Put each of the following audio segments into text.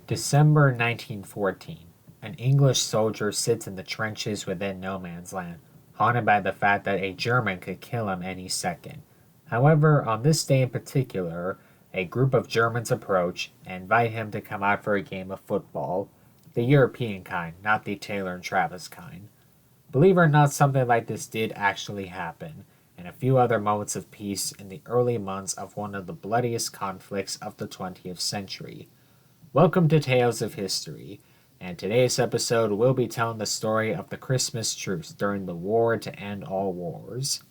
December 1914. An English soldier sits in the trenches within no man's land, haunted by the fact that a German could kill him any second. However, on this day in particular, a group of Germans approach and invite him to come out for a game of football, the European kind, not the Taylor and Travis kind. Believe it or not, something like this did actually happen, and a few other moments of peace in the early months of one of the bloodiest conflicts of the 20th century. Welcome to Tales of History, and today's episode will be telling the story of the Christmas Truce during the war to end all wars.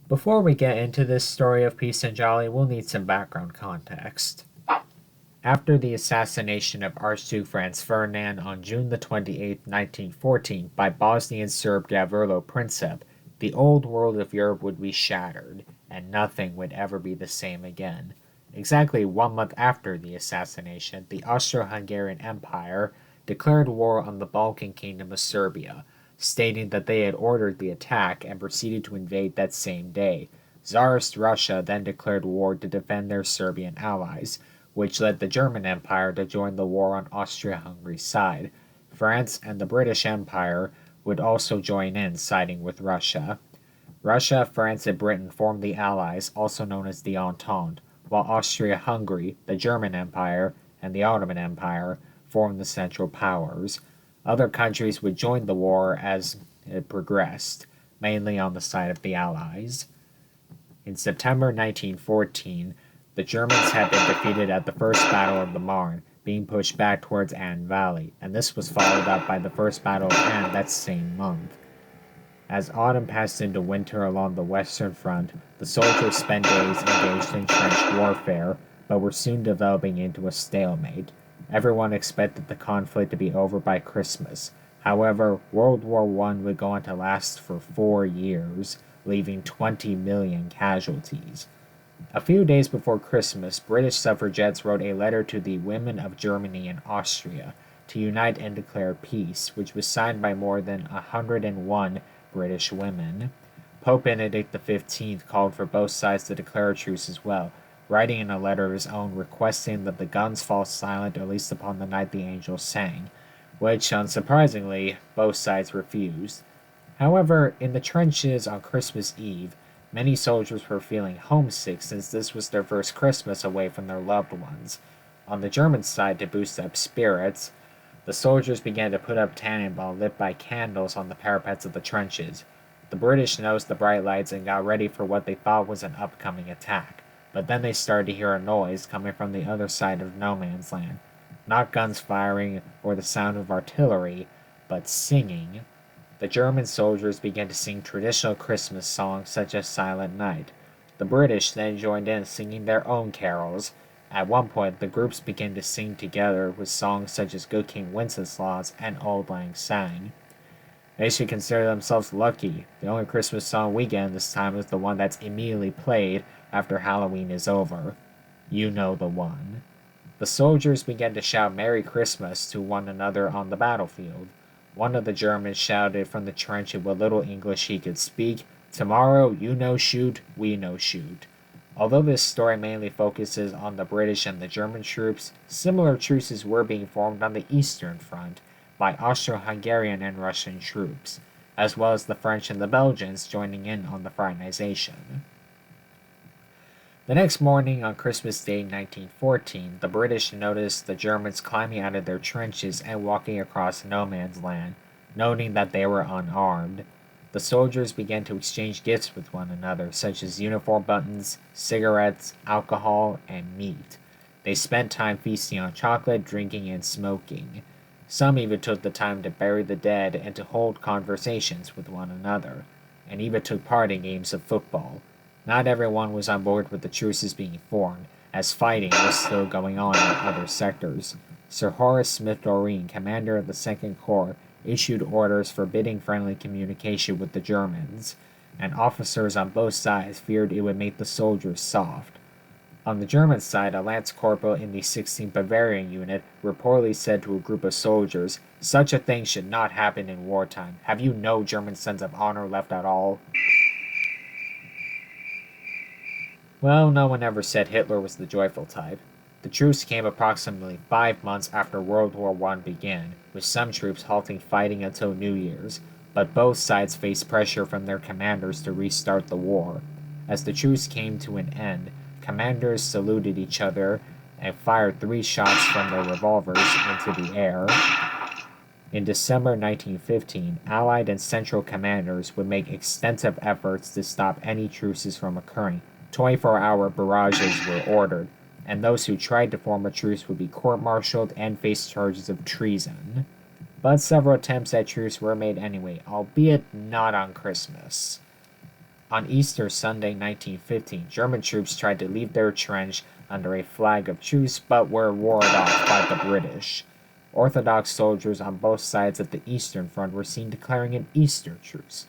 Before we get into this story of peace and jolly, we'll need some background context. After the assassination of Archduke Franz Ferdinand on June the 28th, 1914, by Bosnian Serb Gavrilo Princip, the old world of Europe would be shattered, and nothing would ever be the same again. Exactly 1 month after the assassination, the Austro-Hungarian Empire declared war on the Balkan Kingdom of Serbia, stating that they had ordered the attack and proceeded to invade that same day. Tsarist Russia then declared war to defend their Serbian allies, which led the German Empire to join the war on Austria-Hungary's side. France and the British Empire would also join in, siding with Russia. Russia, France, and Britain formed the Allies, also known as the Entente, while Austria-Hungary, the German Empire, and the Ottoman Empire formed the Central Powers. Other countries would join the war as it progressed, mainly on the side of the Allies. In September 1914, the Germans had been defeated at the First Battle of the Marne, being pushed back towards Anne Valley, and this was followed up by the First Battle of Anne that same month. As autumn passed into winter along the Western Front, the soldiers spent days engaged in trench warfare, but were soon developing into a stalemate. Everyone expected the conflict to be over by Christmas. However, World War I would go on to last for 4 years, leaving 20 million casualties. A few days before Christmas, British suffragettes wrote a letter to the women of Germany and Austria to unite and declare peace, which was signed by more than 101 British women. Pope Benedict XV called for both sides to declare a truce as well, writing in a letter of his own requesting that the guns fall silent at least upon the night the angels sang, which, unsurprisingly, both sides refused. However, in the trenches on Christmas Eve, many soldiers were feeling homesick since this was their first Christmas away from their loved ones. On the German side, to boost up spirits, the soldiers began to put up tannenbaum lit by candles on the parapets of the trenches. The British noticed the bright lights and got ready for what they thought was an upcoming attack. But then they started to hear a noise coming from the other side of no man's land. Not guns firing or the sound of artillery, but singing. The German soldiers began to sing traditional Christmas songs such as Silent Night. The British then joined in singing their own carols. At one point, the groups began to sing together with songs such as Good King Wenceslas and Auld Lang Syne. They should consider themselves lucky. The only Christmas song we get this time is the one that's immediately played after Halloween is over. You know the one. The soldiers began to shout Merry Christmas to one another on the battlefield. One of the Germans shouted from the trench in what little English he could speak, "Tomorrow you no shoot, we no shoot." Although this story mainly focuses on the British and the German troops, similar truces were being formed on the Eastern Front by Austro-Hungarian and Russian troops, as well as the French and the Belgians joining in on the fraternization. The next morning, on Christmas Day 1914, the British noticed the Germans climbing out of their trenches and walking across no man's land, noting that they were unarmed. The soldiers began to exchange gifts with one another, such as uniform buttons, cigarettes, alcohol, and meat. They spent time feasting on chocolate, drinking, and smoking. Some even took the time to bury the dead and to hold conversations with one another, and even took part in games of football. Not everyone was on board with the truces being formed, as fighting was still going on in other sectors. Sir Horace Smith-Dorrien, commander of the Second Corps, issued orders forbidding friendly communication with the Germans. and officers on both sides feared it would make the soldiers soft. On the German side, a lance corporal in the 16th Bavarian unit reportedly said to a group of soldiers, "Such a thing should not happen in wartime. Have you no German sense of honor left at all?" Well, no one ever said Hitler was the joyful type. The truce came approximately 5 months after World War I began, with some troops halting fighting until New Year's, but both sides faced pressure from their commanders to restart the war. As the truce came to an end, commanders saluted each other and fired 3 shots from their revolvers into the air. In December 1915, Allied and Central commanders would make extensive efforts to stop any truces from occurring. 24-hour barrages were ordered, and those who tried to form a truce would be court-martialed and face charges of treason. But several attempts at truce were made anyway, albeit not on Christmas. On Easter Sunday 1915, German troops tried to leave their trench under a flag of truce but were warded off by the British. Orthodox soldiers on both sides of the Eastern Front were seen declaring an Easter truce.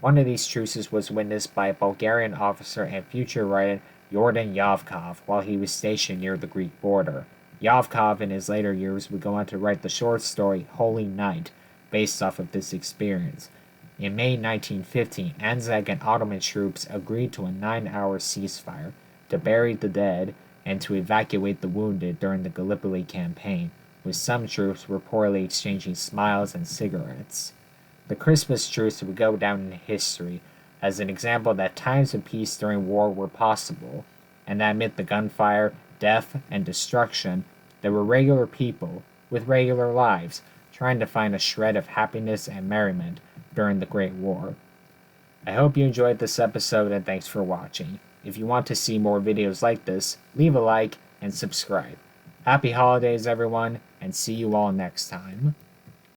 One of these truces was witnessed by a Bulgarian officer and future writer Yordan Yavkov while he was stationed near the Greek border. Yavkov in his later years would go on to write the short story Holy Night, based off of this experience. In May 1915, Anzac and Ottoman troops agreed to a 9-hour ceasefire, to bury the dead, and to evacuate the wounded during the Gallipoli campaign, with some troops reportedly exchanging smiles and cigarettes. The Christmas Truce would go down in history as an example that times of peace during war were possible, and that amid the gunfire, death, and destruction, there were regular people with regular lives trying to find a shred of happiness and merriment during the Great War. I hope you enjoyed this episode and thanks for watching. If you want to see more videos like this, leave a like and subscribe. Happy holidays everyone, and see you all next time.